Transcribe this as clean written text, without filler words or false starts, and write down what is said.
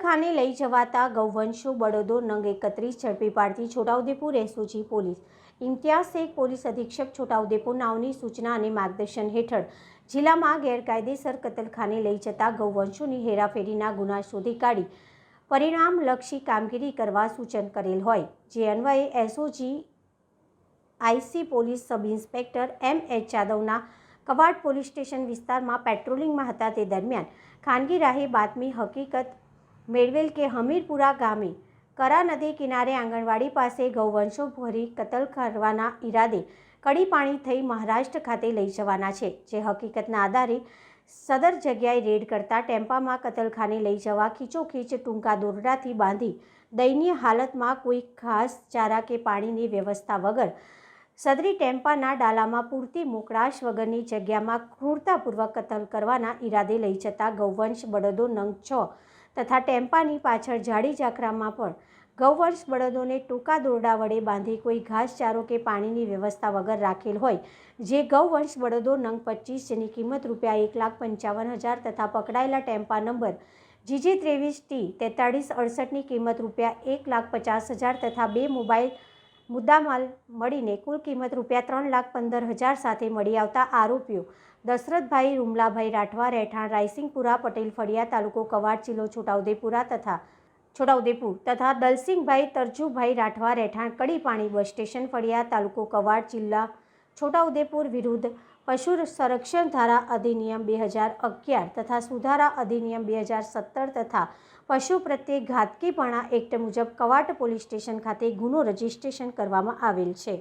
કતલખાને લઈ જવાતા ગૌવંશો બળદો નંગ 31 ઝડપી પાડતી Chhota Udepur SOG police Imtiyaz Shaikh police અધિક્ષક છોટાઉદેપુર નાઓની સૂચના અને માર્ગદર્શન હેઠળ જિલ્લામાં ગેરકાયદેસર કતલખાને લઈ જતા ગૌવંશોની હેરાફેરીના ગુના શોધી કાઢી પરિણામલક્ષી કામગીરી કરવા સૂચન કરેલ હોય જે અન્વયે SOG IC police sub inspector M H. જાદવના કવાડ પોલીસ સ્ટેશન વિસ્તારમાં પેટ્રોલિંગમાં હતા તે દરમિયાન ખાનગી રાહે બાતમી હકીકત મેળવેલ કે હમીરપુરા ગામે કરા નદી કિનારે આંગણવાડી પાસે ગૌવંશો ભરી કતલ કરવાના ઈરાદે કડી પાણી થઈ મહારાષ્ટ્ર ખાતે લઈ જવાના છે, જે હકીકતના આધારે સદર જગ્યાએ રેડ કરતા ટેમ્પામાં કતલખાને લઈ જવા ખીચોખીચ ટૂંકા દોરડાથી બાંધી દયનીય હાલતમાં કોઈ ખાસ ચારા કે પાણીની વ્યવસ્થા વગર સદરી ટેમ્પાના ડાલામાં પૂરતી મોકળાશ વગરની જગ્યામાં ક્રૂરતાપૂર્વક કતલ કરવાના ઈરાદે લઈ જતા ગૌવંશ બળદો નંગ 6 તથા ટેમ્પાની પાછળ જાડી ઝાખરામાં પણ ગૌવંશ બળદોને ટૂંકા દોરડા વડે બાંધી કોઈ ઘાસચારો કે પાણીની વ્યવસ્થા વગર રાખેલ હોય, જે ગૌવંશ બળદો નંગ 25 જેની કિંમત ₹1,55,000 તથા પકડાયેલા ટેમ્પા નંબર GG23T4368ની કિંમત ₹1,50,000 તથા 2 મોબાઈલ મુદ્દામાલ મળીને કુલ કિંમત ₹3,15,000 સાથે મળી આવતા આરોપીઓ દશરથભાઈ રૂમલાભાઈ રાઠવા રહેઠાણ રાયસિંગપુરા પટેલ ફળિયા તાલુકો કવાડ જિલ્લો છોટાઉદેપુર તથા દલસિંગભાઈ તરજુભાઈ રાઠવા રહેઠાણ કડી પાણી બસ સ્ટેશન ફળિયા તાલુકો કવાડ જિલ્લા છોટાઉદેપુર વિરુદ્ધ પશુ સંરક્ષણ ધારા અધિનિયમ 2011 તથા સુધારા અધિનિયમ 2017 તથા પશુ પ્રત્યે ઘાતકીપણા એક્ટ મુજબ કવાડ પોલીસ સ્ટેશન ખાતે ગુનો રજીસ્ટ્રેશન કરવામાં આવેલ છે।